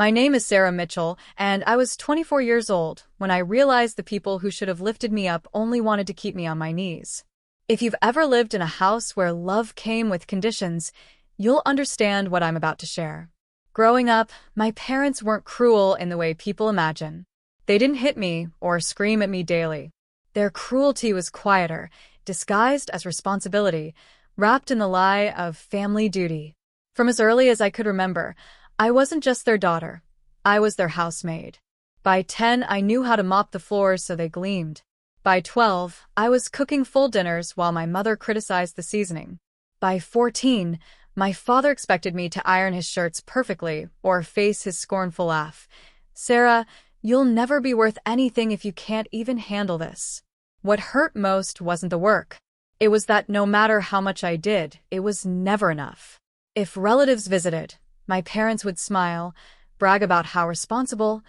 My name is Sarah Mitchell, and I was 24 years old when I realized the people who should have lifted me up only wanted to keep me on my knees. If you've ever lived in a house where love came with conditions, you'll understand what I'm about to share. Growing up, my parents weren't cruel in the way people imagine. They didn't hit me or scream at me daily. Their cruelty was quieter, disguised as responsibility, wrapped in the lie of family duty. From as early as I could remember, I wasn't just their daughter. I was their housemaid. By 10, I knew how to mop the floors so they gleamed. By 12, I was cooking full dinners while my mother criticized the seasoning. By 14, my father expected me to iron his shirts perfectly or face his scornful laugh. "Sarah, you'll never be worth anything if you can't even handle this." What hurt most wasn't the work. It was that no matter how much I did, it was never enough. If relatives visited, my parents would smile, brag about how responsible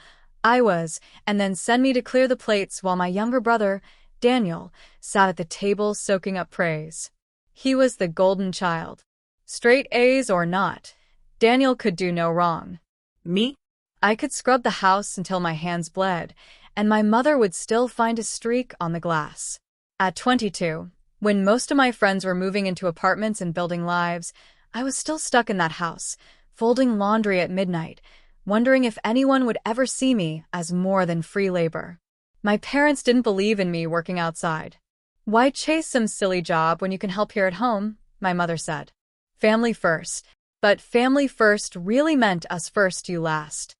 I was, and then send me to clear the plates while my younger brother, Daniel, sat at the table soaking up praise. He was the golden child. Straight A's or not, Daniel could do no wrong. Me? I could scrub the house until my hands bled, and my mother would still find a streak on the glass. At 22, when most of my friends were moving into apartments and building lives, I was still stuck in that house, folding laundry at midnight, wondering if anyone would ever see me as more than free labor. My parents didn't believe in me working outside. "Why chase some silly job when you can help here at home?" my mother said. Family first. But family first really meant us first, you last.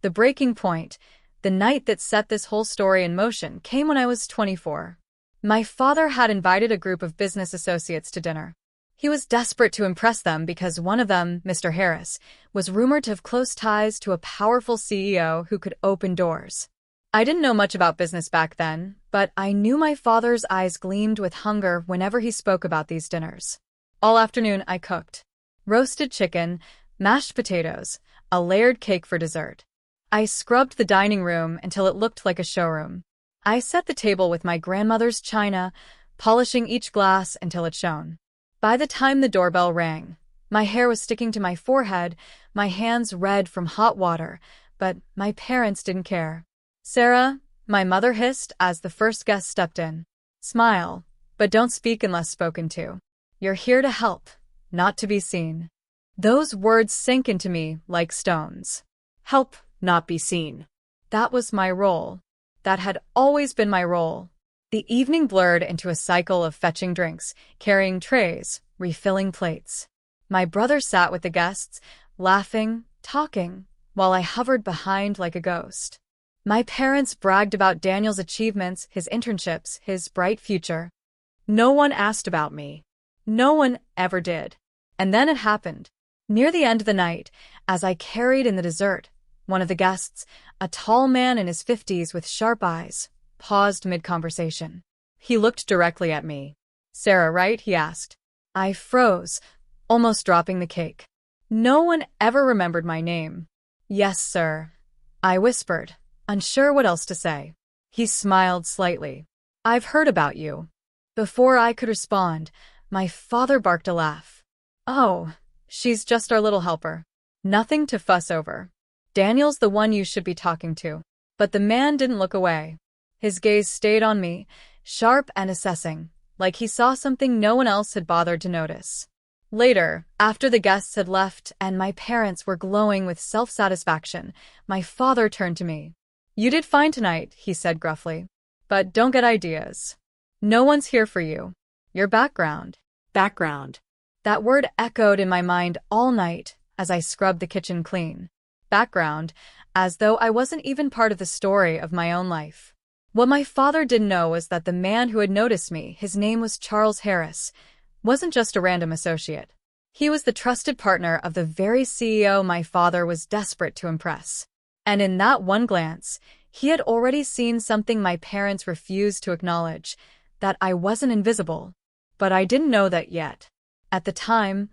The breaking point, the night that set this whole story in motion, came when I was 24. My father had invited a group of business associates to dinner. He was desperate to impress them because one of them, Mr. Harris, was rumored to have close ties to a powerful CEO who could open doors. I didn't know much about business back then, but I knew my father's eyes gleamed with hunger whenever he spoke about these dinners. All afternoon I cooked. Roasted chicken, mashed potatoes, a layered cake for dessert. I scrubbed the dining room until it looked like a showroom. I set the table with my grandmother's china, polishing each glass until it shone. By the time the doorbell rang, my hair was sticking to my forehead, my hands red from hot water, but my parents didn't care. "Sarah," my mother hissed as the first guest stepped in. "Smile, but don't speak unless spoken to. You're here to help, not to be seen." Those words sank into me like stones. Help, not be seen. That was my role. That had always been my role. The evening blurred into a cycle of fetching drinks, carrying trays, refilling plates. My brother sat with the guests, laughing, talking, while I hovered behind like a ghost. My parents bragged about Daniel's achievements, his internships, his bright future. No one asked about me. No one ever did. And then it happened. Near the end of the night, as I carried in the dessert, one of the guests, a tall man in his 50s with sharp eyes, paused mid-conversation. He looked directly at me. "Sarah, right?" he asked. I froze, almost dropping the cake. No one ever remembered my name. "Yes, sir," I whispered, unsure what else to say. He smiled slightly. "I've heard about you." Before I could respond, my father barked a laugh. "Oh, she's just our little helper. Nothing to fuss over. Daniel's the one you should be talking to." But the man didn't look away. His gaze stayed on me, sharp and assessing, like he saw something no one else had bothered to notice. Later, after the guests had left and my parents were glowing with self-satisfaction, my father turned to me. "You did fine tonight," he said gruffly. "But don't get ideas. No one's here for you. Your background." Background. That word echoed in my mind all night as I scrubbed the kitchen clean. Background, as though I wasn't even part of the story of my own life. What my father didn't know was that the man who had noticed me, his name was Charles Harris, wasn't just a random associate. He was the trusted partner of the very CEO my father was desperate to impress. And in that one glance, he had already seen something my parents refused to acknowledge, that I wasn't invisible. But I didn't know that yet. At the time,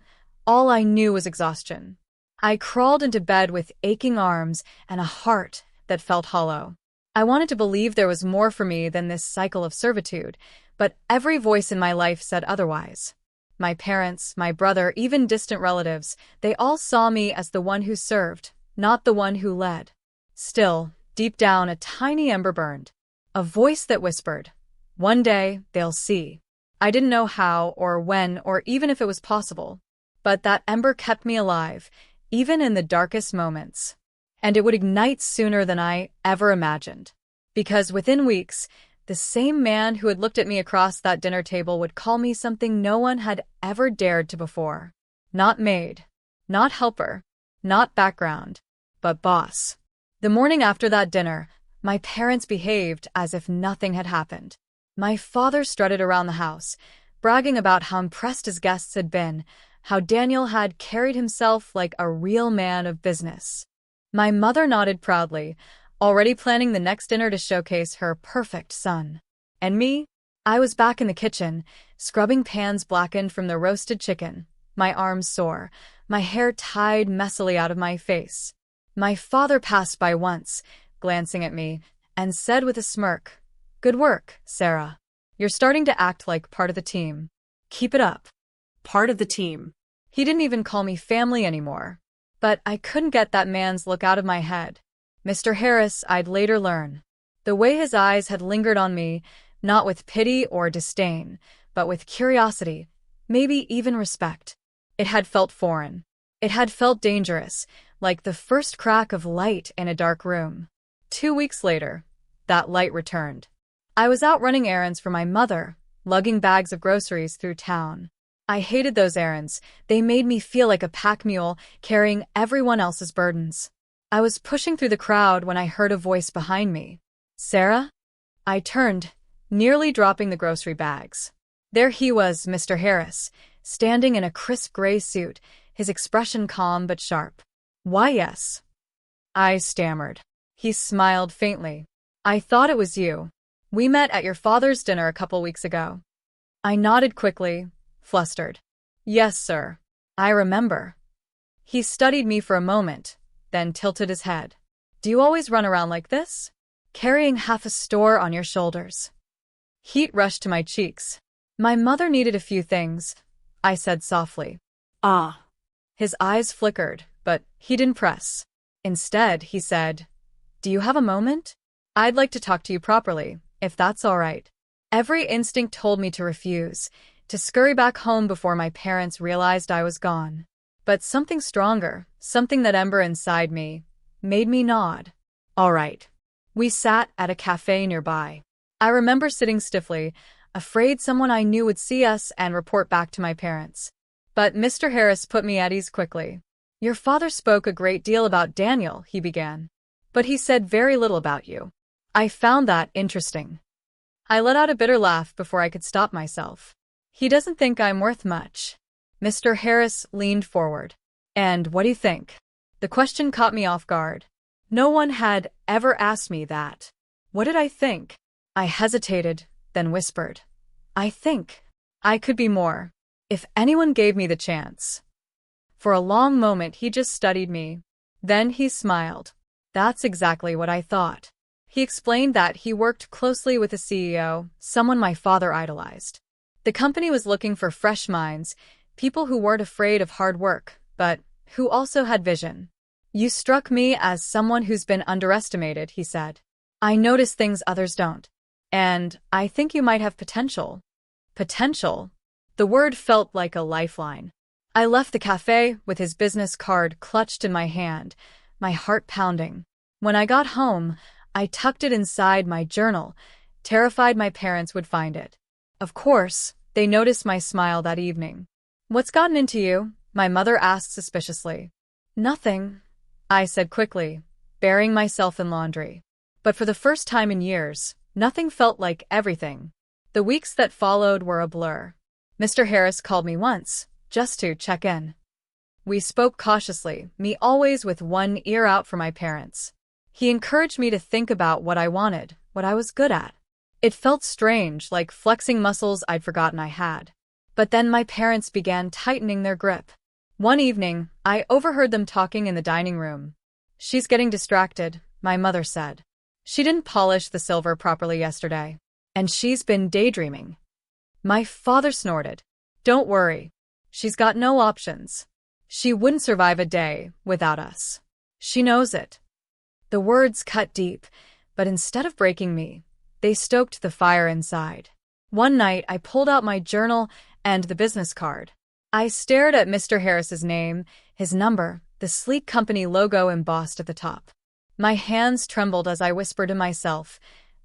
all I knew was exhaustion. I crawled into bed with aching arms and a heart that felt hollow. I wanted to believe there was more for me than this cycle of servitude, but every voice in my life said otherwise. My parents, my brother, even distant relatives, they all saw me as the one who served, not the one who led. Still, deep down, a tiny ember burned. A voice that whispered, "One day, they'll see." I didn't know how or when or even if it was possible. But that ember kept me alive, even in the darkest moments. And it would ignite sooner than I ever imagined. Because within weeks, the same man who had looked at me across that dinner table would call me something no one had ever dared to before. Not maid, not helper, not background, but boss. The morning after that dinner, my parents behaved as if nothing had happened. My father strutted around the house, bragging about how impressed his guests had been, how Daniel had carried himself like a real man of business. My mother nodded proudly, already planning the next dinner to showcase her perfect son. And me? I was back in the kitchen, scrubbing pans blackened from the roasted chicken, my arms sore, my hair tied messily out of my face. My father passed by once, glancing at me, and said with a smirk, "Good work, Sarah. You're starting to act like part of the team. Keep it up." Part of the team. He didn't even call me family anymore. But I couldn't get that man's look out of my head. Mr. Harris, I'd later learn. The way his eyes had lingered on me, not with pity or disdain, but with curiosity, maybe even respect. It had felt foreign. It had felt dangerous, like the first crack of light in a dark room. 2 weeks later, that light returned. I was out running errands for my mother, lugging bags of groceries through town. I hated those errands. They made me feel like a pack mule carrying everyone else's burdens. I was pushing through the crowd when I heard a voice behind me. "Sarah?" I turned, nearly dropping the grocery bags. There he was, Mr. Harris, standing in a crisp gray suit, his expression calm but sharp. "Why, yes," I stammered. He smiled faintly. "I thought it was you. We met at your father's dinner a couple weeks ago." I nodded quickly, flustered. "Yes, sir. I remember." He studied me for a moment, then tilted his head. "Do you always run around like this? Carrying half a store on your shoulders?" Heat rushed to my cheeks. "My mother needed a few things," I said softly. "Ah." His eyes flickered, but he didn't press. Instead, he said, "Do you have a moment? I'd like to talk to you properly, if that's all right." Every instinct told me to refuse, to scurry back home before my parents realized I was gone. But something stronger, something that ember inside me, made me nod. "All right." We sat at a cafe nearby. I remember sitting stiffly, afraid someone I knew would see us and report back to my parents. But Mr. Harris put me at ease quickly. "Your father spoke a great deal about Daniel," he began. "But he said very little about you." I found that interesting. I let out a bitter laugh before I could stop myself. "He doesn't think I'm worth much." Mr. Harris leaned forward. "And what do you think?" The question caught me off guard. No one had ever asked me that. What did I think? I hesitated, then whispered, "I think I could be more, if anyone gave me the chance." For a long moment he just studied me. Then he smiled. "That's exactly what I thought." He explained that he worked closely with a CEO, someone my father idolized. The company was looking for fresh minds, people who weren't afraid of hard work, but who also had vision. "You struck me as someone who's been underestimated," he said. "I notice things others don't. And I think you might have potential." Potential? The word felt like a lifeline. I left the cafe with his business card clutched in my hand, my heart pounding. When I got home, I tucked it inside my journal, terrified my parents would find it. Of course, they noticed my smile that evening. "What's gotten into you?" my mother asked suspiciously. "Nothing," I said quickly, burying myself in laundry. But for the first time in years, nothing felt like everything. The weeks that followed were a blur. Mr. Harris called me once, just to check in. We spoke cautiously, me always with one ear out for my parents. He encouraged me to think about what I wanted, what I was good at. It felt strange, like flexing muscles I'd forgotten I had. But then my parents began tightening their grip. One evening, I overheard them talking in the dining room. "She's getting distracted," my mother said. "She didn't polish the silver properly yesterday. And she's been daydreaming." My father snorted. "Don't worry. She's got no options. She wouldn't survive a day without us. She knows it. The words cut deep, but instead of breaking me, they stoked the fire inside. One night, I pulled out my journal and the business card. I stared at Mr. Harris's name, his number, the sleek company logo embossed at the top. My hands trembled as I whispered to myself,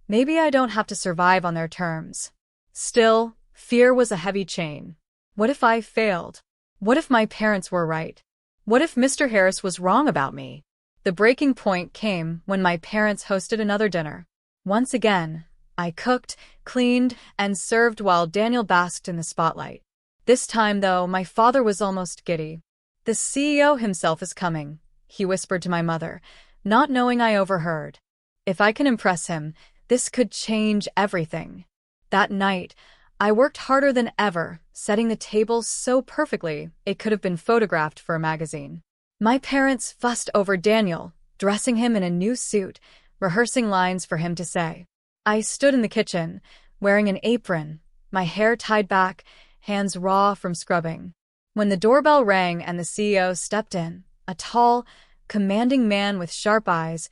maybe I don't have to survive on their terms. Still, fear was a heavy chain. What if I failed? What if my parents were right? What if Mr. Harris was wrong about me? The breaking point came when my parents hosted another dinner. Once again, I cooked, cleaned, and served while Daniel basked in the spotlight. This time, though, my father was almost giddy. "The CEO himself is coming," he whispered to my mother, not knowing I overheard. If I can impress him, this could change everything. That night, I worked harder than ever, setting the table so perfectly it could have been photographed for a magazine. My parents fussed over Daniel, dressing him in a new suit, rehearsing lines for him to say. I stood in the kitchen, wearing an apron, my hair tied back, hands raw from scrubbing. When the doorbell rang and the CEO stepped in, a tall, commanding man with sharp eyes,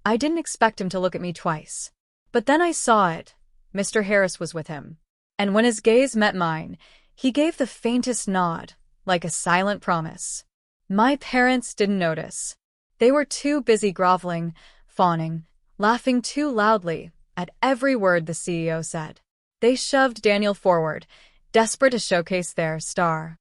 I didn't expect him to look at me twice. But then I saw it. Mr. Harris was with him. And when his gaze met mine, he gave the faintest nod, like a silent promise. My parents didn't notice. They were too busy groveling, fawning, laughing too loudly at every word the CEO said. They shoved Daniel forward, desperate to showcase their star.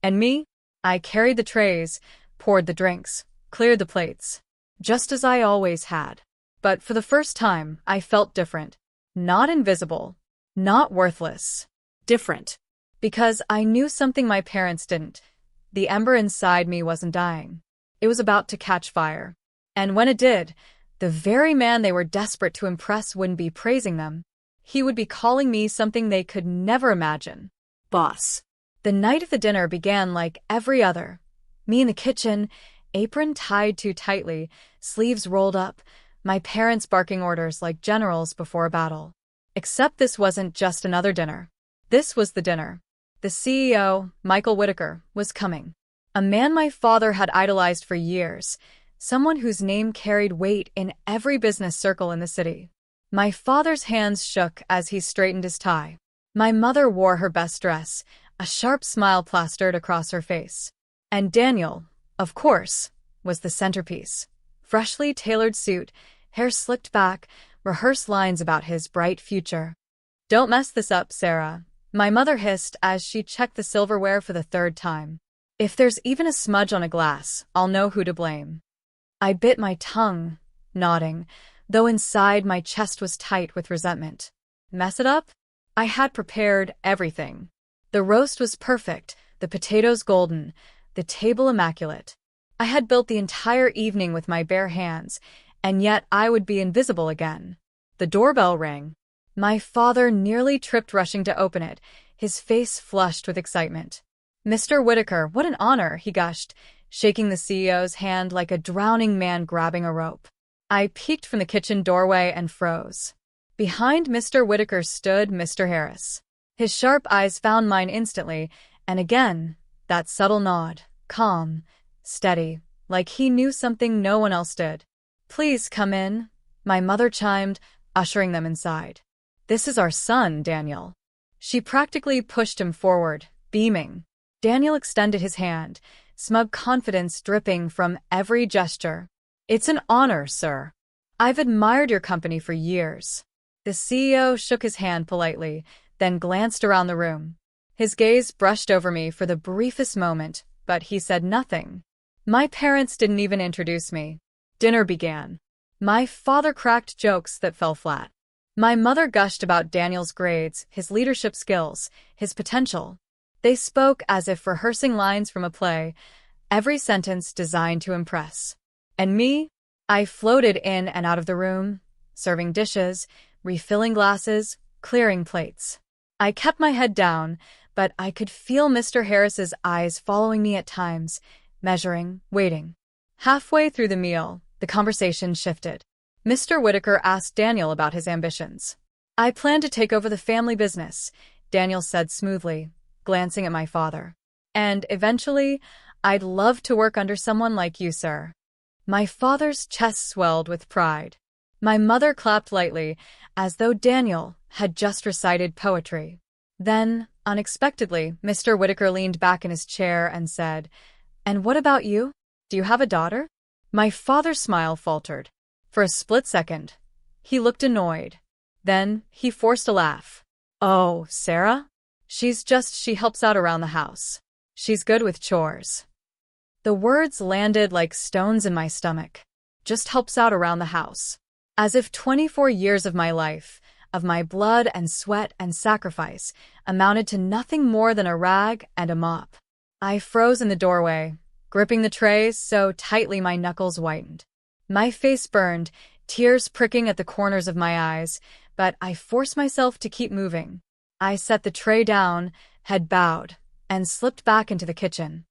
And me? I carried the trays, poured the drinks, cleared the plates, just as I always had. But for the first time, I felt different. Not invisible, not worthless. Different. Because I knew something my parents didn't. The ember inside me wasn't dying. It was about to catch fire. And when it did, the very man they were desperate to impress wouldn't be praising them. He would be calling me something they could never imagine. Boss. The night of the dinner began like every other. Me in the kitchen, apron tied too tightly, sleeves rolled up, my parents barking orders like generals before a battle. Except this wasn't just another dinner. This was the dinner. The CEO, Michael Whitaker, was coming. A man my father had idolized for years, someone whose name carried weight in every business circle in the city. My father's hands shook as he straightened his tie. My mother wore her best dress, a sharp smile plastered across her face. And Daniel, of course, was the centerpiece. Freshly tailored suit, hair slicked back, rehearsed lines about his bright future. "Don't mess this up, Sarah," my mother hissed as she checked the silverware for the third time. "If there's even a smudge on a glass, I'll know who to blame." I bit my tongue, nodding, though inside my chest was tight with resentment. Mess it up? I had prepared everything. The roast was perfect, the potatoes golden, the table immaculate. I had built the entire evening with my bare hands, and yet I would be invisible again. The doorbell rang. My father nearly tripped rushing to open it, his face flushed with excitement. "Mr. Whitaker, what an honor," he gushed, shaking the CEO's hand like a drowning man grabbing a rope. I peeked from the kitchen doorway and froze. Behind Mr. Whitaker stood Mr. Harris. His sharp eyes found mine instantly, and again, that subtle nod, calm, steady, like he knew something no one else did. "Please come in," my mother chimed, ushering them inside. "This is our son, Daniel." She practically pushed him forward, beaming. Daniel extended his hand, smug confidence dripping from every gesture. "It's an honor, sir. I've admired your company for years." The CEO shook his hand politely, then glanced around the room. His gaze brushed over me for the briefest moment, but he said nothing. My parents didn't even introduce me. Dinner began. My father cracked jokes that fell flat. My mother gushed about Daniel's grades, his leadership skills, his potential. They spoke as if rehearsing lines from a play, every sentence designed to impress. And me? I floated in and out of the room, serving dishes, refilling glasses, clearing plates. I kept my head down, but I could feel Mr. Harris's eyes following me at times, measuring, waiting. Halfway through the meal, the conversation shifted. Mr. Whitaker asked Daniel about his ambitions. "I plan to take over the family business," Daniel said smoothly, glancing at my father. "And eventually, I'd love to work under someone like you, sir." My father's chest swelled with pride. My mother clapped lightly, as though Daniel had just recited poetry. Then, unexpectedly, Mr. Whitaker leaned back in his chair and said, "And what about you? Do you have a daughter?" My father's smile faltered. For a split second, he looked annoyed. Then he forced a laugh. "Oh, Sarah? She helps out around the house. She's good with chores." The words landed like stones in my stomach. Just helps out around the house. As if 24 years of my life, of my blood and sweat and sacrifice, amounted to nothing more than a rag and a mop. I froze in the doorway, gripping the tray so tightly my knuckles whitened. My face burned, tears pricking at the corners of my eyes, but I forced myself to keep moving. I set the tray down, head bowed, and slipped back into the kitchen.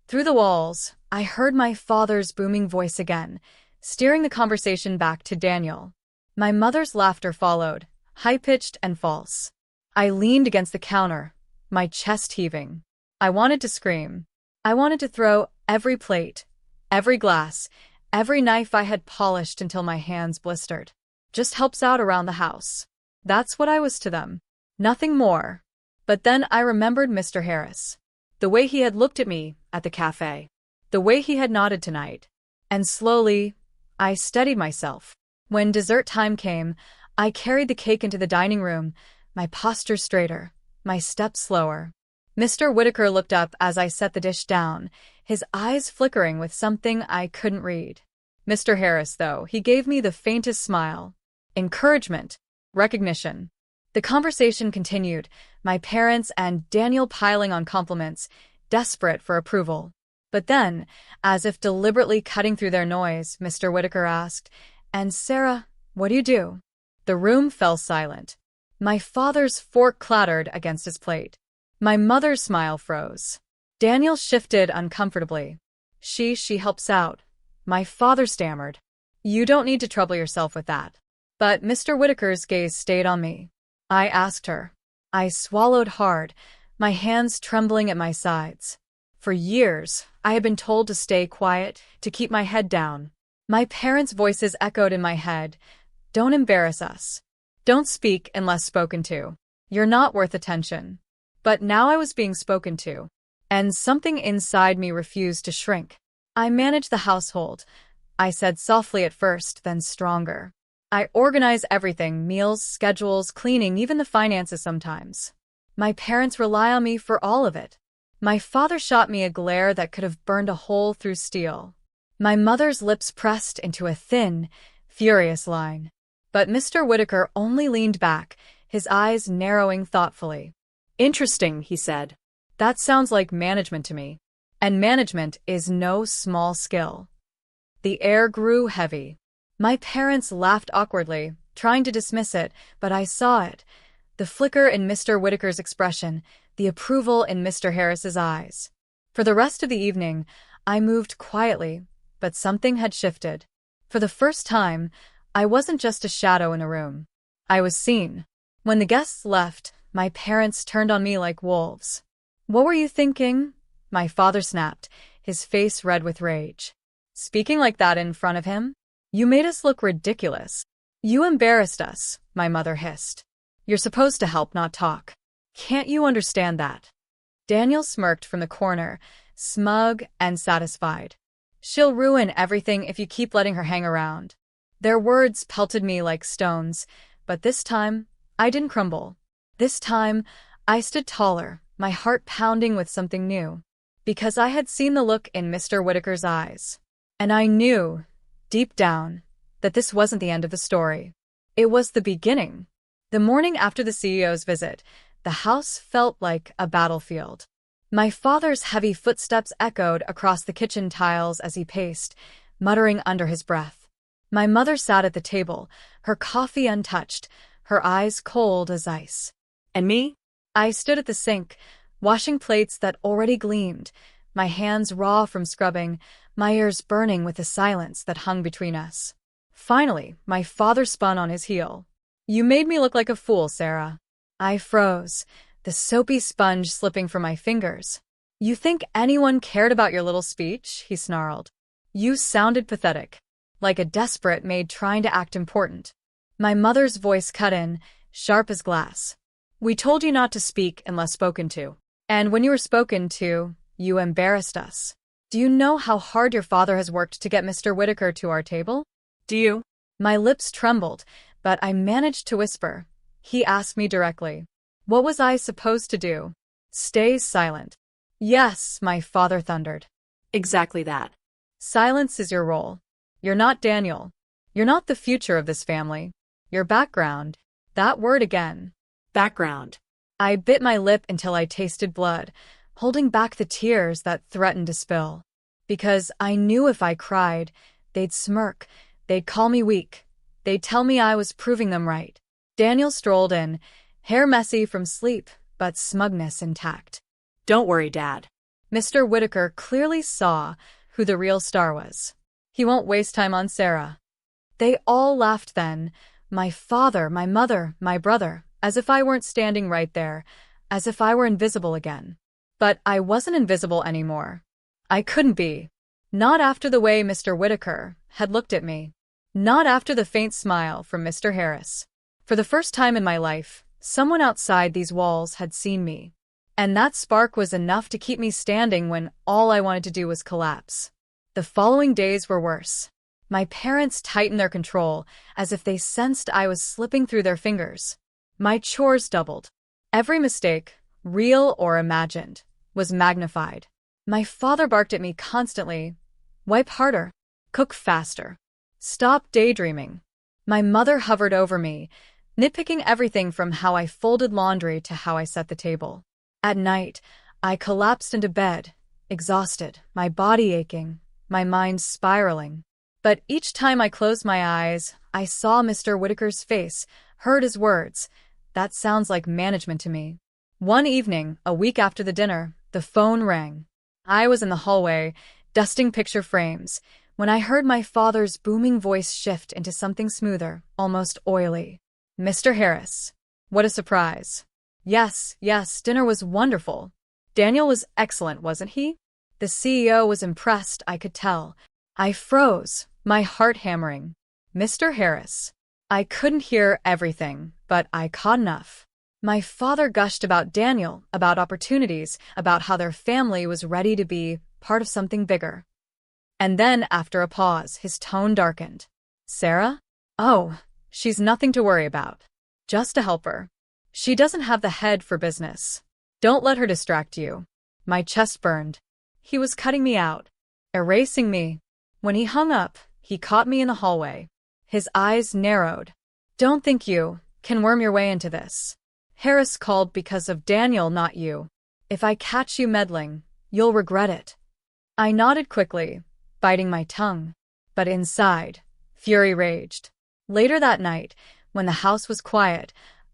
Through the walls, I heard my father's booming voice again, steering the conversation back to Daniel. My mother's laughter followed, high-pitched and false. I leaned against the counter, my chest heaving. I wanted to scream. I wanted to throw every plate, every glass, every knife I had polished until my hands blistered. Just helps out around the house. That's what I was to them. Nothing more. But then I remembered Mr. Harris. The way he had looked at me at the cafe. The way he had nodded tonight. And slowly, I steadied myself. When dessert time came, I carried the cake into the dining room, my posture straighter, my steps slower. Mr. Whitaker looked up as I set the dish down, his eyes flickering with something I couldn't read. Mr. Harris, though, he gave me the faintest smile. Encouragement. Recognition. The conversation continued, my parents and Daniel piling on compliments, desperate for approval. But then, as if deliberately cutting through their noise, Mr. Whitaker asked, "And Sarah, what do you do?" The room fell silent. My father's fork clattered against his plate. My mother's smile froze. Daniel shifted uncomfortably. She helps out. My father stammered. "You don't need to trouble yourself with that." But Mr. Whitaker's gaze stayed on me. I asked her. I swallowed hard, my hands trembling at my sides. For years, I had been told to stay quiet, to keep my head down. My parents' voices echoed in my head. "Don't embarrass us. Don't speak unless spoken to. You're not worth attention." But now I was being spoken to, and something inside me refused to shrink. "I manage the household," I said softly at first, then stronger. "I organize everything, meals, schedules, cleaning, even the finances sometimes. My parents rely on me for all of it." My father shot me a glare that could have burned a hole through steel. My mother's lips pressed into a thin, furious line. But Mr. Whitaker only leaned back, his eyes narrowing thoughtfully. "Interesting," he said. "That sounds like management to me. And management is no small skill." The air grew heavy. My parents laughed awkwardly, trying to dismiss it, but I saw it. The flicker in Mr. Whitaker's expression, the approval in Mr. Harris's eyes. For the rest of the evening, I moved quietly, but something had shifted. For the first time, I wasn't just a shadow in a room. I was seen. When the guests left, my parents turned on me like wolves. "What were you thinking?" My father snapped, his face red with rage. "Speaking like that in front of him? You made us look ridiculous. You embarrassed us," my mother hissed. "You're supposed to help, not talk. Can't you understand that?" Daniel smirked from the corner, smug and satisfied. "She'll ruin everything if you keep letting her hang around." Their words pelted me like stones, but this time, I didn't crumble. This time, I stood taller, my heart pounding with something new. Because I had seen the look in Mr. Whitaker's eyes. And I knew, deep down, that this wasn't the end of the story. It was the beginning. The morning after the CEO's visit, the house felt like a battlefield. My father's heavy footsteps echoed across the kitchen tiles as he paced, muttering under his breath. My mother sat at the table, her coffee untouched, her eyes cold as ice. And me? I stood at the sink, washing plates that already gleamed, my hands raw from scrubbing, my ears burning with the silence that hung between us. Finally, my father spun on his heel. "You made me look like a fool, Sarah." I froze, the soapy sponge slipping from my fingers. "You think anyone cared about your little speech?" he snarled. You sounded pathetic, like a desperate maid trying to act important. My mother's voice cut in, sharp as glass. We told you not to speak unless spoken to. And when you were spoken to, you embarrassed us. Do you know how hard your father has worked to get Mr. Whitaker to our table? Do you? My lips trembled, but I managed to whisper. He asked me directly. What was I supposed to do? Stay silent. Yes, my father thundered. Exactly that. Silence is your role. You're not Daniel. You're not the future of this family. Your background. That word again. Background. I bit my lip until I tasted blood, holding back the tears that threatened to spill. Because I knew if I cried, they'd smirk, they'd call me weak, they'd tell me I was proving them right. Daniel strolled in, hair messy from sleep, but smugness intact. Don't worry, Dad. Mr. Whitaker clearly saw who the real star was. He won't waste time on Sarah. They all laughed then, my father, my mother, my brother, as if I weren't standing right there, as if I were invisible again. But I wasn't invisible anymore. I couldn't be. Not after the way Mr. Whitaker had looked at me. Not after the faint smile from Mr. Harris. For the first time in my life, someone outside these walls had seen me. And that spark was enough to keep me standing when all I wanted to do was collapse. The following days were worse. My parents tightened their control, as if they sensed I was slipping through their fingers. My chores doubled. Every mistake, real or imagined, was magnified. My father barked at me constantly. Wipe harder. Cook faster. Stop daydreaming. My mother hovered over me, nitpicking everything from how I folded laundry to how I set the table. At night, I collapsed into bed, exhausted, my body aching, my mind spiraling. But each time I closed my eyes, I saw Mr. Whitaker's face, heard his words. That sounds like management to me. One evening, a week after the dinner, the phone rang. I was in the hallway, dusting picture frames, when I heard my father's booming voice shift into something smoother, almost oily. Mr. Harris. What a surprise. Yes, dinner was wonderful. Daniel was excellent, wasn't he? The CEO was impressed, I could tell. I froze, my heart hammering. Mr. Harris. I couldn't hear everything, but I caught enough. My father gushed about Daniel, about opportunities, about how their family was ready to be part of something bigger. And then, after a pause, his tone darkened. Sarah? Oh, she's nothing to worry about. Just a helper. She doesn't have the head for business. Don't let her distract you. My chest burned. He was cutting me out, erasing me. When he hung up, he caught me in the hallway. His eyes narrowed. Don't think you can worm your way into this. Harris called because of Daniel, not you. If I catch you meddling, you'll regret it. I nodded quickly, biting my tongue. But inside, fury raged. Later that night, when the house was quiet,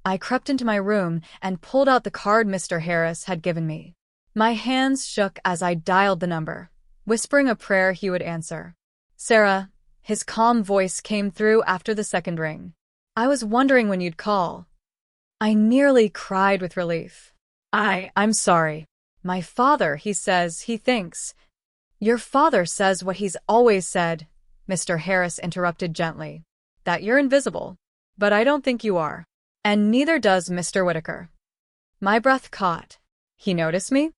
I crept into my room and pulled out the card Mr. Harris had given me. My hands shook as I dialed the number, whispering a prayer he would answer. Sarah, his calm voice came through after the second ring. I was wondering when you'd call. I nearly cried with relief. I'm sorry. My father, he says, he thinks. Your father says what he's always said, Mr. Harris interrupted gently. That you're invisible. But I don't think you are. And neither does Mr. Whitaker. My breath caught. He noticed me?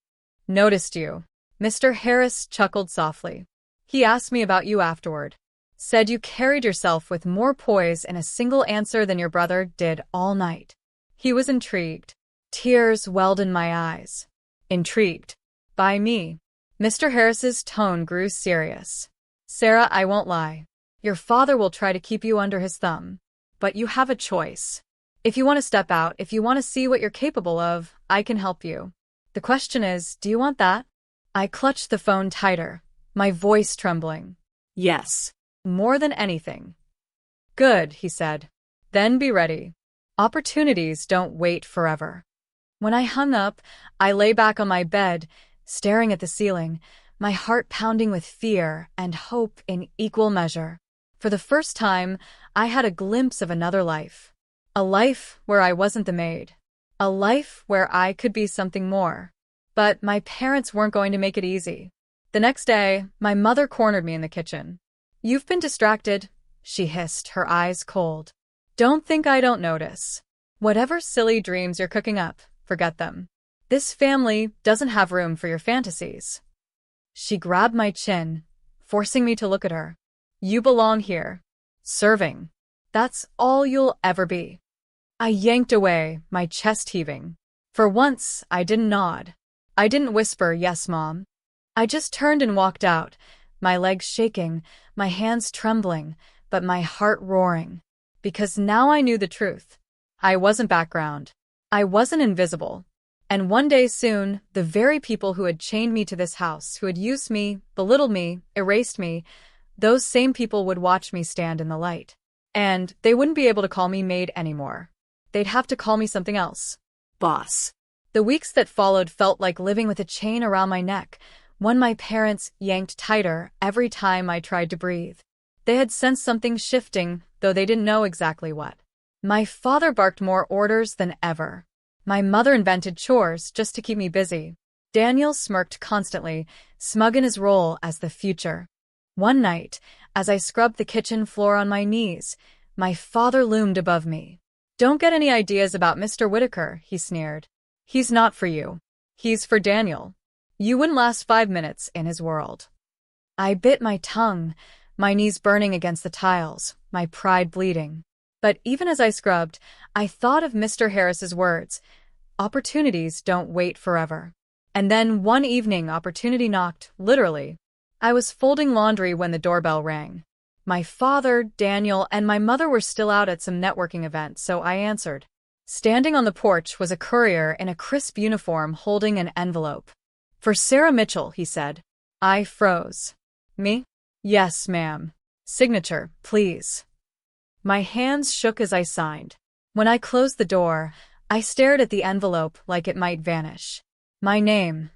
Noticed you. Mr. Harris chuckled softly. He asked me about you afterward. Said you carried yourself with more poise in a single answer than your brother did all night. He was intrigued. Tears welled in my eyes. Intrigued. By me. Mr. Harris's tone grew serious. Sarah, I won't lie. Your father will try to keep you under his thumb. But you have a choice. If you want to step out, if you want to see what you're capable of, I can help you. The question is, do you want that? I clutched the phone tighter, my voice trembling. Yes. More than anything. Good, he said. Then be ready. Opportunities don't wait forever. When I hung up, I lay back on my bed, staring at the ceiling, my heart pounding with fear and hope in equal measure. For the first time, I had a glimpse of another life. A life where I wasn't the maid. A life where I could be something more. But my parents weren't going to make it easy. The next day, my mother cornered me in the kitchen. "You've been distracted," she hissed, her eyes cold. "Don't think I don't notice. Whatever silly dreams you're cooking up, forget them. This family doesn't have room for your fantasies." She grabbed my chin, forcing me to look at her. "You belong here. Serving. That's all you'll ever be." I yanked away, my chest heaving. For once, I didn't nod. I didn't whisper, "Yes, Mom." I just turned and walked out, my legs shaking, my hands trembling, but my heart roaring. Because now I knew the truth. I wasn't background. I wasn't invisible. And one day soon, the very people who had chained me to this house, who had used me, belittled me, erased me, those same people would watch me stand in the light. And they wouldn't be able to call me Maid anymore. They'd have to call me something else. Boss. The weeks that followed felt like living with a chain around my neck, one my parents yanked tighter every time I tried to breathe. They had sensed something shifting, though they didn't know exactly what. My father barked more orders than ever. My mother invented chores just to keep me busy. Daniel smirked constantly, smug in his role as the future. One night, as I scrubbed the kitchen floor on my knees, my father loomed above me. "Don't get any ideas about Mr. Whitaker," he sneered. "He's not for you. He's for Daniel. You wouldn't last 5 minutes in his world." I bit my tongue, my knees burning against the tiles, my pride bleeding. But even as I scrubbed, I thought of Mr. Harris's words, "Opportunities don't wait forever." And then one evening, opportunity knocked, literally. I was folding laundry when the doorbell rang. My father, Daniel, and my mother were still out at some networking event, so I answered. Standing on the porch was a courier in a crisp uniform holding an envelope. "For Sarah Mitchell," he said. I froze. "Me?" "Yes, ma'am. Signature, please." My hands shook as I signed. When I closed the door, I stared at the envelope like it might vanish. My name,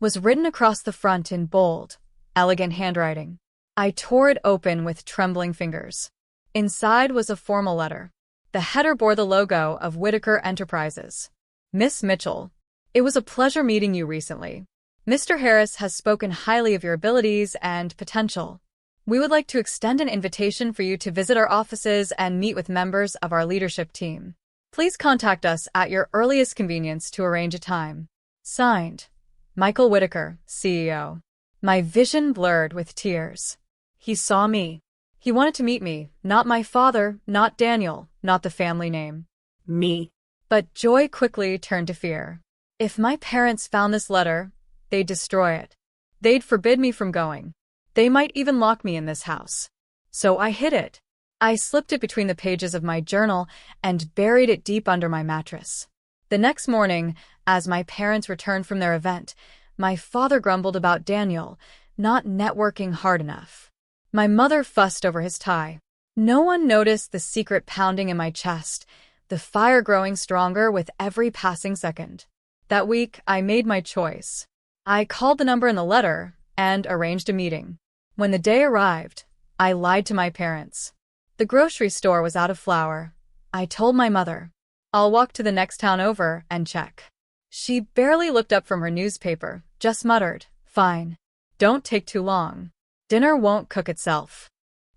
was written across the front in bold, elegant handwriting. I tore it open with trembling fingers. Inside was a formal letter. The header bore the logo of Whitaker Enterprises. "Miss Mitchell, it was a pleasure meeting you recently. Mr. Harris has spoken highly of your abilities and potential. We would like to extend an invitation for you to visit our offices and meet with members of our leadership team. Please contact us at your earliest convenience to arrange a time." Signed, Michael Whitaker, CEO. My vision blurred with tears. He saw me. He wanted to meet me, not my father, not Daniel, not the family name. Me. But joy quickly turned to fear. If my parents found this letter, they'd destroy it. They'd forbid me from going. They might even lock me in this house. So I hid it. I slipped it between the pages of my journal and buried it deep under my mattress. The next morning, as my parents returned from their event, my father grumbled about Daniel not networking hard enough. My mother fussed over his tie. No one noticed the secret pounding in my chest, the fire growing stronger with every passing second. That week, I made my choice. I called the number in the letter and arranged a meeting. When the day arrived, I lied to my parents. The grocery store was out of flour. I told my mother, "I'll walk to the next town over and check." She barely looked up from her newspaper, just muttered, "Fine. Don't take too long. Dinner won't cook itself."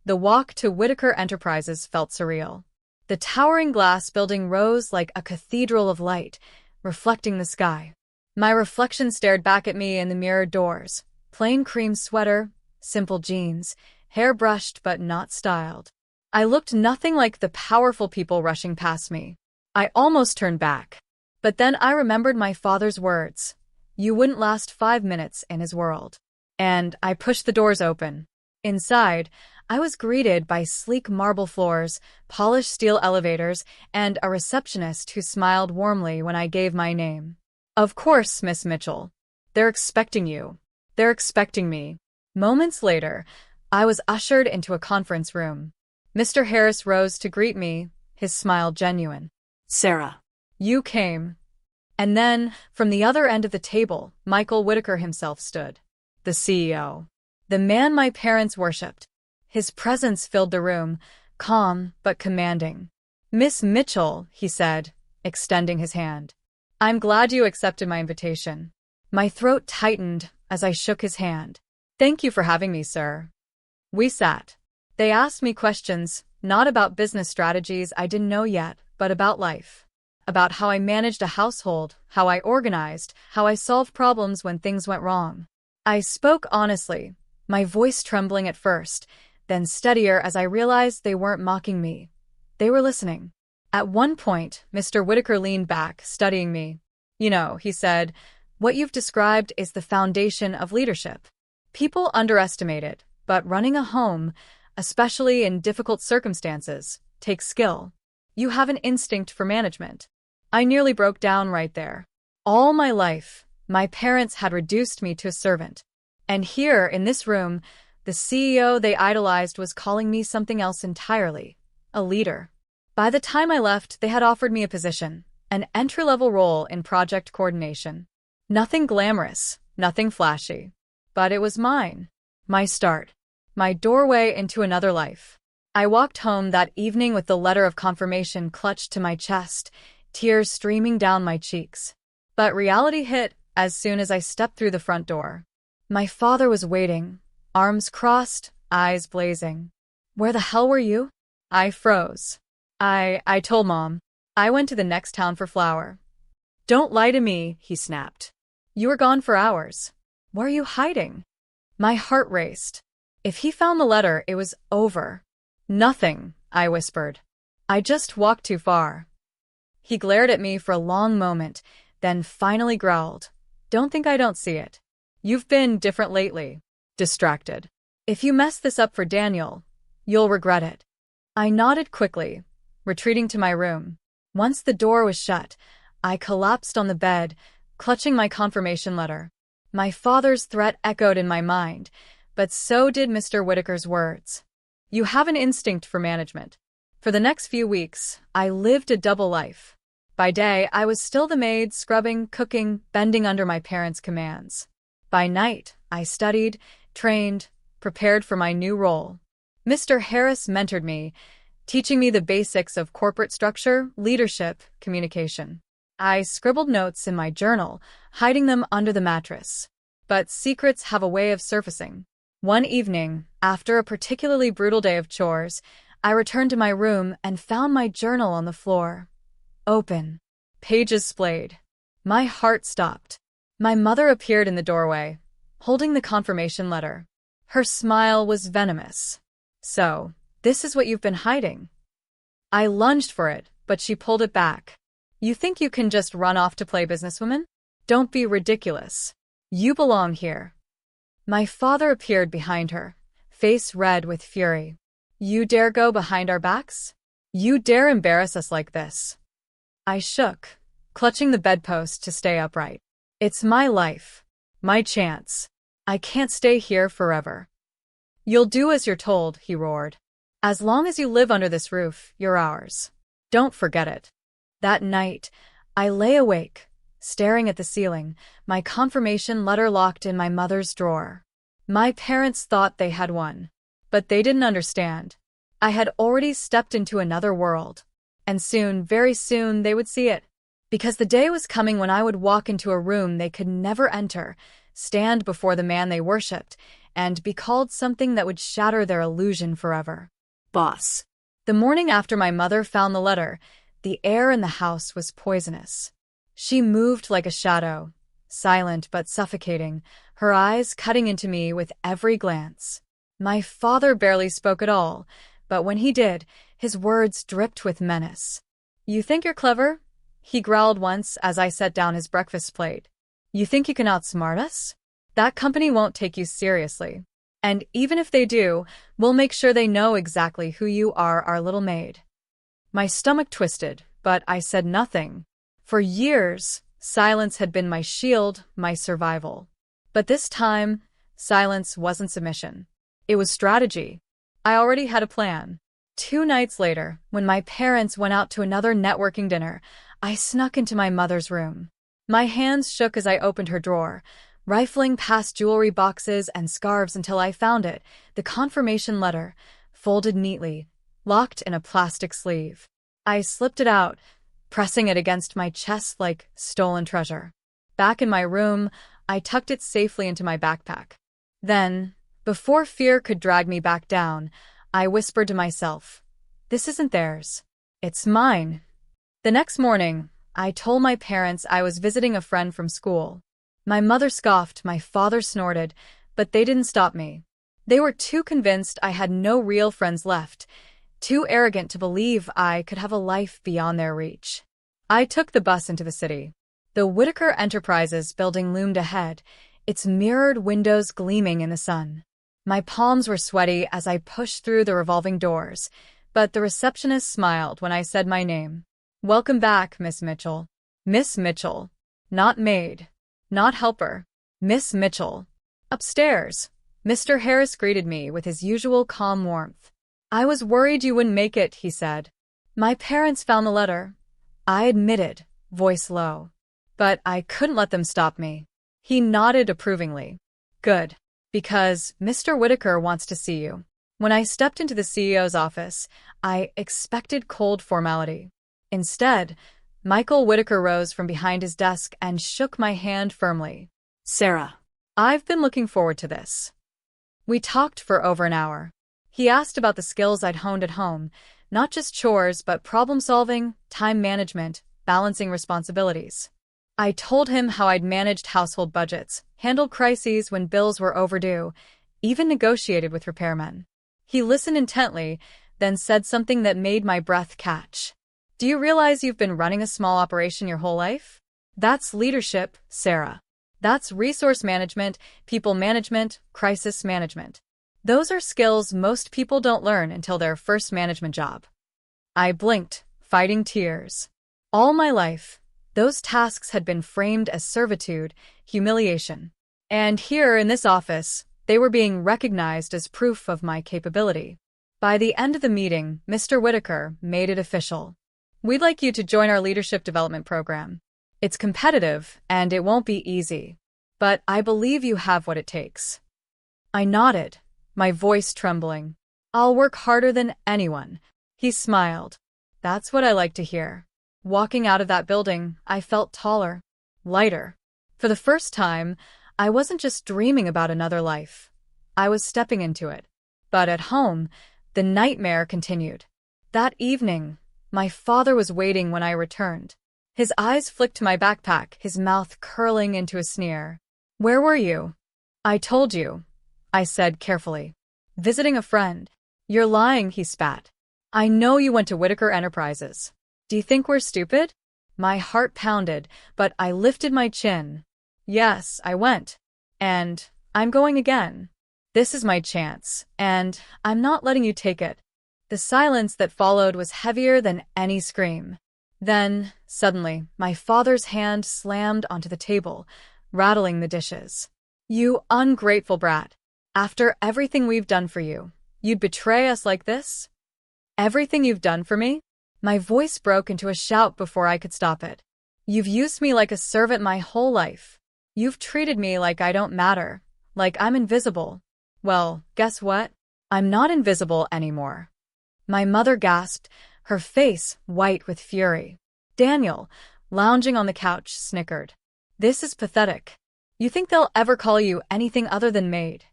The walk to Whitaker Enterprises felt surreal. The towering glass building rose like a cathedral of light, reflecting the sky. My reflection stared back at me in the mirrored doors. Plain cream sweater, simple jeans, hair brushed but not styled. I looked nothing like the powerful people rushing past me. I almost turned back. But then I remembered my father's words. You wouldn't last 5 minutes in his world. And I pushed the doors open. Inside, I was greeted by sleek marble floors, polished steel elevators, and a receptionist who smiled warmly when I gave my name. "Of course, Miss Mitchell. They're expecting you. They're expecting me." Moments later, I was ushered into a conference room. Mr. Harris rose to greet me, his smile genuine. "Sarah. You came." And then, from the other end of the table, Michael Whitaker himself stood. The CEO. The man my parents worshipped. His presence filled the room, calm but commanding. "Miss Mitchell," he said, extending his hand. "I'm glad you accepted my invitation." My throat tightened, as I shook his hand. "Thank you for having me, sir." We sat. They asked me questions, not about business strategies I didn't know yet, but about life. About how I managed a household, how I organized, how I solved problems when things went wrong. I spoke honestly, my voice trembling at first, then steadier as I realized they weren't mocking me. They were listening. At one point, Mr. Whitaker leaned back, studying me. "You know," he said, "what you've described is the foundation of leadership. People underestimate it, but running a home, especially in difficult circumstances, takes skill. You have an instinct for management." I nearly broke down right there. All my life, my parents had reduced me to a servant. And here, in this room, the CEO they idolized was calling me something else entirely, a leader. By the time I left, they had offered me a position, an entry-level role in project coordination. Nothing glamorous, nothing flashy. But it was mine. My start. My doorway into another life. I walked home that evening with the letter of confirmation clutched to my chest, tears streaming down my cheeks. But reality hit as soon as I stepped through the front door. My father was waiting, arms crossed, eyes blazing. "Where the hell were you?" I froze. I told Mom. I went to the next town for flour. "Don't lie to me," he snapped. "You were gone for hours. Where are you hiding?" My heart raced. If he found the letter, it was over. "Nothing," I whispered. "I just walked too far." He glared at me for a long moment, then finally growled. "Don't think I don't see it. You've been different lately. Distracted. If you mess this up for Daniel, you'll regret it." I nodded quickly, retreating to my room. Once the door was shut, I collapsed on the bed, clutching my confirmation letter. My father's threat echoed in my mind, but so did Mr. Whitaker's words. "You have an instinct for management." For the next few weeks, I lived a double life. By day, I was still the maid, scrubbing, cooking, bending under my parents' commands. By night, I studied, trained, prepared for my new role. Mr. Harris mentored me, teaching me the basics of corporate structure, leadership, communication. I scribbled notes in my journal, hiding them under the mattress. But secrets have a way of surfacing. One evening, after a particularly brutal day of chores, I returned to my room and found my journal on the floor. Open. Pages splayed. My heart stopped. My mother appeared in the doorway, holding the confirmation letter. Her smile was venomous. "So, this is what you've been hiding." I lunged for it, but she pulled it back. "You think you can just run off to play businesswoman? Don't be ridiculous. You belong here." My father appeared behind her, face red with fury. "You dare go behind our backs? You dare embarrass us like this?" I shook, clutching the bedpost to stay upright. "It's my life. My chance. I can't stay here forever." "You'll do as you're told," he roared. "As long as you live under this roof, you're ours. Don't forget it." That night, I lay awake, staring at the ceiling, my confirmation letter locked in my mother's drawer. My parents thought they had won, but they didn't understand. I had already stepped into another world. And soon, very soon, they would see it. Because the day was coming when I would walk into a room they could never enter, stand before the man they worshipped, and be called something that would shatter their illusion forever. Boss. The morning after my mother found the letter, the air in the house was poisonous. She moved like a shadow, silent but suffocating, her eyes cutting into me with every glance. My father barely spoke at all, but when he did, his words dripped with menace. "You think you're clever?" he growled once as I set down his breakfast plate. "You think you can outsmart us? That company won't take you seriously. And even if they do, we'll make sure they know exactly who you are, our little maid." My stomach twisted, but I said nothing. For years, silence had been my shield, my survival. But this time, silence wasn't submission. It was strategy. I already had a plan. 2 nights later, when my parents went out to another networking dinner, I snuck into my mother's room. My hands shook as I opened her drawer, rifling past jewelry boxes and scarves until I found it, the confirmation letter, folded neatly, locked in a plastic sleeve. I slipped it out, pressing it against my chest like stolen treasure. Back in my room, I tucked it safely into my backpack. Then, before fear could drag me back down, I whispered to myself, "This isn't theirs. It's mine." The next morning, I told my parents I was visiting a friend from school. My mother scoffed, my father snorted, but they didn't stop me. They were too convinced I had no real friends left, too arrogant to believe I could have a life beyond their reach. I took the bus into the city. The Whitaker Enterprises building loomed ahead, its mirrored windows gleaming in the sun. My palms were sweaty as I pushed through the revolving doors, but the receptionist smiled when I said my name. "Welcome back, Miss Mitchell." Miss Mitchell. Not maid. Not helper. Miss Mitchell. Upstairs, Mr. Harris greeted me with his usual calm warmth. "I was worried you wouldn't make it," he said. "My parents found the letter," I admitted, voice low. But I couldn't let them stop me. He nodded approvingly. "Good. Because Mr. Whitaker wants to see you." When I stepped into the CEO's office, I expected cold formality. Instead, Michael Whitaker rose from behind his desk and shook my hand firmly. Sarah. "I've been looking forward to this." We talked for over an hour. He asked about the skills I'd honed at home, not just chores, but problem-solving, time management, balancing responsibilities. I told him how I'd managed household budgets, handled crises when bills were overdue, even negotiated with repairmen. He listened intently, then said something that made my breath catch. "Do you realize you've been running a small operation your whole life? That's leadership, Sarah. That's resource management, people management, crisis management. Those are skills most people don't learn until their first management job." I blinked, fighting tears. All my life, those tasks had been framed as servitude, humiliation. And here in this office, they were being recognized as proof of my capability. By the end of the meeting, Mr. Whitaker made it official. "We'd like you to join our leadership development program. It's competitive, and it won't be easy. But I believe you have what it takes." I nodded, my voice trembling. "I'll work harder than anyone." He smiled. "That's what I like to hear." Walking out of that building, I felt taller, lighter. For the first time, I wasn't just dreaming about another life. I was stepping into it. But at home, the nightmare continued. That evening, my father was waiting when I returned. His eyes flicked to my backpack, his mouth curling into a sneer. "Where were you?" "I told you," I said carefully. "Visiting a friend." "You're lying," he spat. "I know you went to Whitaker Enterprises. Do you think we're stupid?" My heart pounded, but I lifted my chin. "Yes, I went. And I'm going again. This is my chance, and I'm not letting you take it." The silence that followed was heavier than any scream. Then, suddenly, my father's hand slammed onto the table, rattling the dishes. "You ungrateful brat. After everything we've done for you, you'd betray us like this? Everything you've done for me?" My voice broke into a shout before I could stop it. "You've used me like a servant my whole life. You've treated me like I don't matter, like I'm invisible. Well, guess what? I'm not invisible anymore." My mother gasped, her face white with fury. Daniel, lounging on the couch, snickered. "This is pathetic. You think they'll ever call you anything other than Maid?"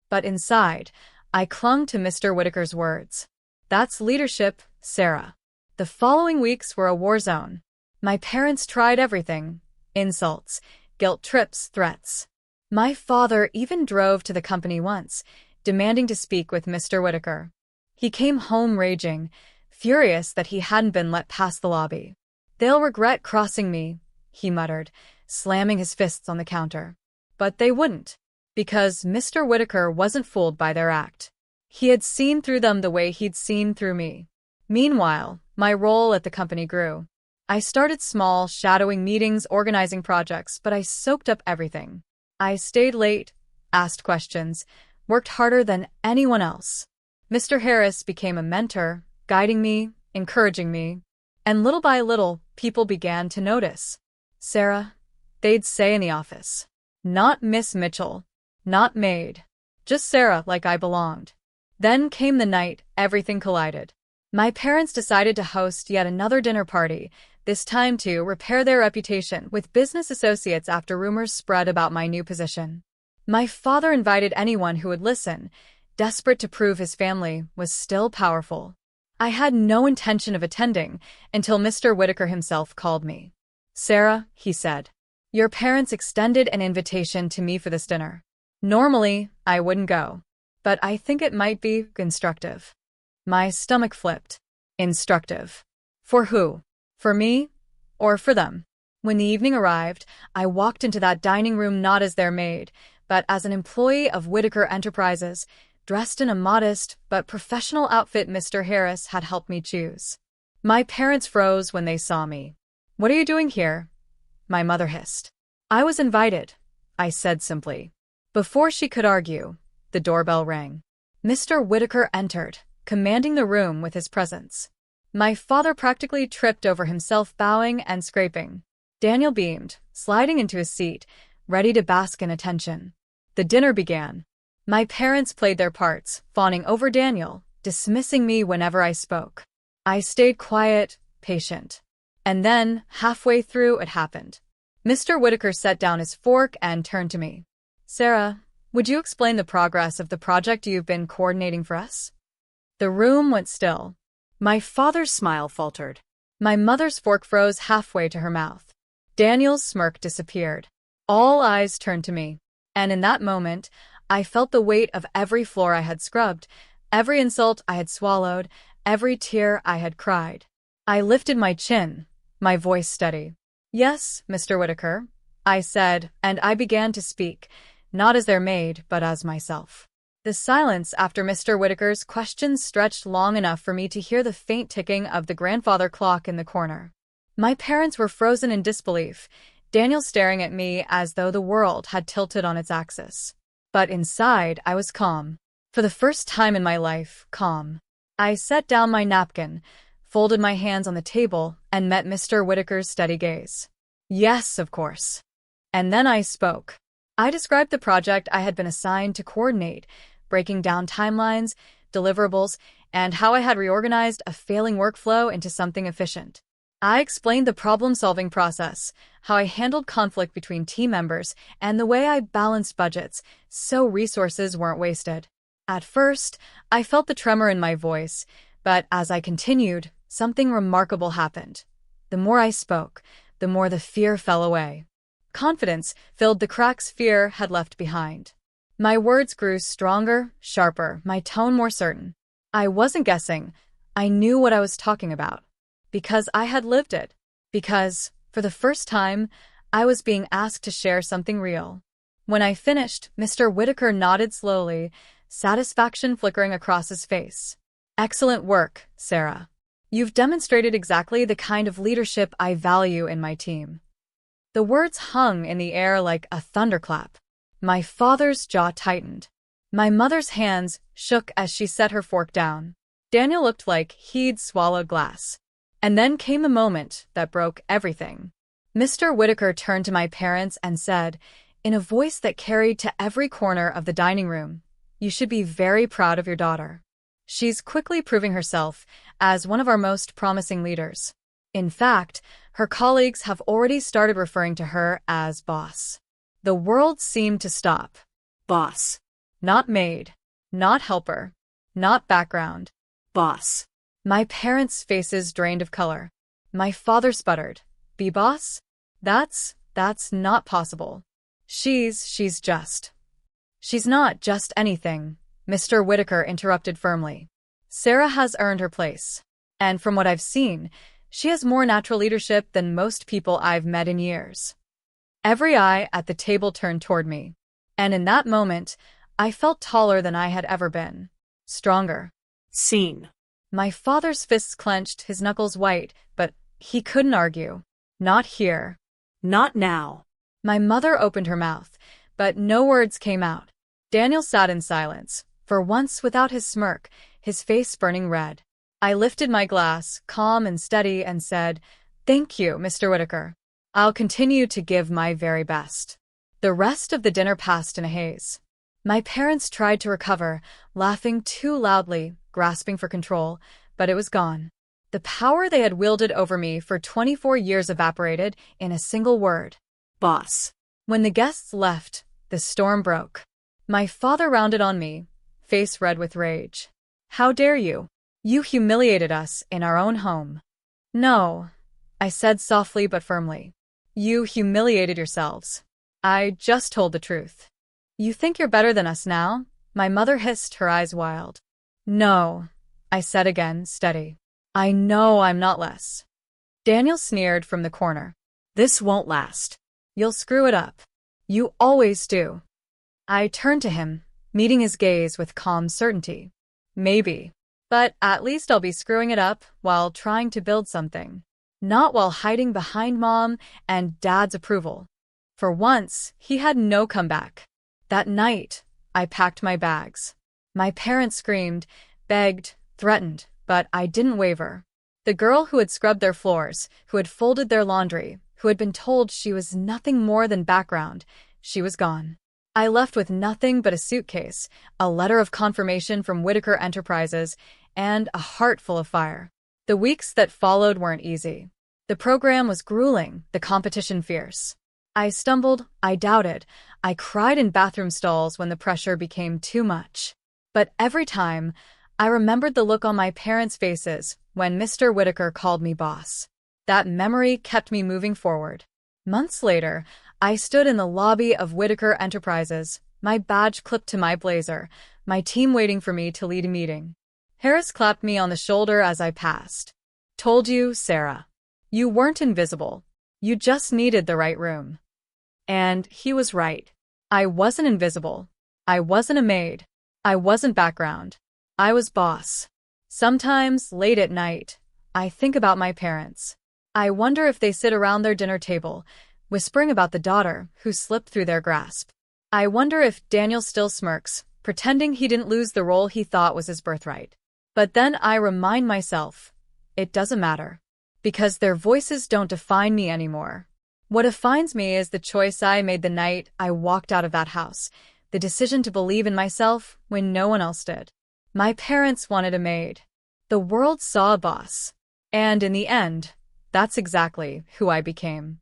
But inside, I clung to Mr. Whitaker's words. "That's leadership, Sarah." The following weeks were a war zone. My parents tried everything: insults, guilt trips, threats. My father even drove to the company once, demanding to speak with Mr. Whitaker. He came home raging, furious that he hadn't been let past the lobby. "They'll regret crossing me," he muttered, slamming his fists on the counter. But they wouldn't, because Mr. Whitaker wasn't fooled by their act. He had seen through them the way he'd seen through me. Meanwhile, my role at the company grew. I started small, shadowing meetings, organizing projects, but I soaked up everything. I stayed late, asked questions, worked harder than anyone else. Mr. Harris became a mentor, guiding me, encouraging me. And little by little, people began to notice. "Sarah," they'd say in the office. Not Miss Mitchell, not Maid. Just Sarah, like I belonged. Then came the night everything collided. My parents decided to host yet another dinner party, this time to repair their reputation with business associates after rumors spread about my new position. My father invited anyone who would listen, desperate to prove his family was still powerful. I had no intention of attending until Mr. Whitaker himself called me. "Sarah," he said, "your parents extended an invitation to me for this dinner. Normally, I wouldn't go, but I think it might be instructive." My stomach flipped. Instructive. For who? For me? Or for them? When the evening arrived, I walked into that dining room not as their maid, but as an employee of Whitaker Enterprises, dressed in a modest but professional outfit Mr. Harris had helped me choose. My parents froze when they saw me. "What are you doing here?" my mother hissed. "I was invited," I said simply. Before she could argue, the doorbell rang. Mr. Whitaker entered, commanding the room with his presence. My father practically tripped over himself, bowing and scraping. Daniel beamed, sliding into his seat, ready to bask in attention. The dinner began. My parents played their parts, fawning over Daniel, dismissing me whenever I spoke. I stayed quiet, patient. And then, halfway through, it happened. Mr. Whitaker set down his fork and turned to me. "Sarah, would you explain the progress of the project you've been coordinating for us?" The room went still. My father's smile faltered. My mother's fork froze halfway to her mouth. Daniel's smirk disappeared. All eyes turned to me. And in that moment, I felt the weight of every floor I had scrubbed, every insult I had swallowed, every tear I had cried. I lifted my chin, my voice steady. "Yes, Mr. Whitaker," I said, and I began to speak, not as their maid, but as myself. The silence after Mr. Whitaker's questions stretched long enough for me to hear the faint ticking of the grandfather clock in the corner. My parents were frozen in disbelief, Daniel staring at me as though the world had tilted on its axis. But inside, I was calm. For the first time in my life, calm. I set down my napkin, folded my hands on the table, and met Mr. Whitaker's steady gaze. "Yes, of course." And then I spoke. I described the project I had been assigned to coordinate, breaking down timelines, deliverables, and how I had reorganized a failing workflow into something efficient. I explained the problem-solving process, how I handled conflict between team members, and the way I balanced budgets so resources weren't wasted. At first, I felt the tremor in my voice, but as I continued, something remarkable happened. The more I spoke, the more the fear fell away. Confidence filled the cracks fear had left behind. My words grew stronger, sharper, my tone more certain. I wasn't guessing. I knew what I was talking about. Because I had lived it. Because, for the first time, I was being asked to share something real. When I finished, Mr. Whitaker nodded slowly, satisfaction flickering across his face. "Excellent work, Sarah. You've demonstrated exactly the kind of leadership I value in my team." The words hung in the air like a thunderclap. My father's jaw tightened. My mother's hands shook as she set her fork down. Daniel looked like he'd swallowed glass. And then came the moment that broke everything. Mr. Whitaker turned to my parents and said, in a voice that carried to every corner of the dining room, "You should be very proud of your daughter. She's quickly proving herself as one of our most promising leaders. In fact, her colleagues have already started referring to her as boss." The world seemed to stop. Boss. Not maid. Not helper. Not background. Boss. My parents' faces drained of color. My father sputtered. "Be boss? That's not possible. She's not just anything," Mr. Whitaker interrupted firmly. "Sarah has earned her place. And from what I've seen, she has more natural leadership than most people I've met in years." Every eye at the table turned toward me. And in that moment, I felt taller than I had ever been. Stronger. Scene. My father's fists clenched, his knuckles white, but he couldn't argue. Not here. Not now. My mother opened her mouth, but no words came out. Daniel sat in silence, for once without his smirk, his face burning red. I lifted my glass, calm and steady, and said, "Thank you, Mr. Whitaker. I'll continue to give my very best." The rest of the dinner passed in a haze. My parents tried to recover, laughing too loudly, grasping for control, but it was gone. The power they had wielded over me for 24 years evaporated in a single word. Boss. When the guests left, the storm broke. My father rounded on me, face red with rage. How dare you? You humiliated us in our own home. No, I said softly but firmly. You humiliated yourselves. I just told the truth. You think you're better than us now? My mother hissed, her eyes wild. No, I said again, steady. I know I'm not less. Daniel sneered from the corner. This won't last. You'll screw it up. You always do. I turned to him, meeting his gaze with calm certainty. Maybe. But at least I'll be screwing it up while trying to build something. Not while hiding behind Mom and Dad's approval. For once, he had no comeback. That night, I packed my bags. My parents screamed, begged, threatened, but I didn't waver. The girl who had scrubbed their floors, who had folded their laundry, who had been told she was nothing more than background, she was gone. I left with nothing but a suitcase, a letter of confirmation from Whitaker Enterprises, and a heart full of fire. The weeks that followed weren't easy. The program was grueling, the competition fierce. I stumbled, I doubted, I cried in bathroom stalls when the pressure became too much. But every time, I remembered the look on my parents' faces when Mr. Whitaker called me boss. That memory kept me moving forward. Months later, I stood in the lobby of Whitaker Enterprises, my badge clipped to my blazer, my team waiting for me to lead a meeting. Harris clapped me on the shoulder as I passed. Told you, Sarah. You weren't invisible. You just needed the right room. And he was right. I wasn't invisible. I wasn't a maid. I wasn't background. I was boss. Sometimes, late at night, I think about my parents. I wonder if they sit around their dinner table, whispering about the daughter who slipped through their grasp. I wonder if Daniel still smirks, pretending he didn't lose the role he thought was his birthright. But then I remind myself, it doesn't matter. Because their voices don't define me anymore. What defines me is the choice I made the night I walked out of that house, the decision to believe in myself when no one else did. My parents wanted a maid. The world saw a boss. And in the end, that's exactly who I became.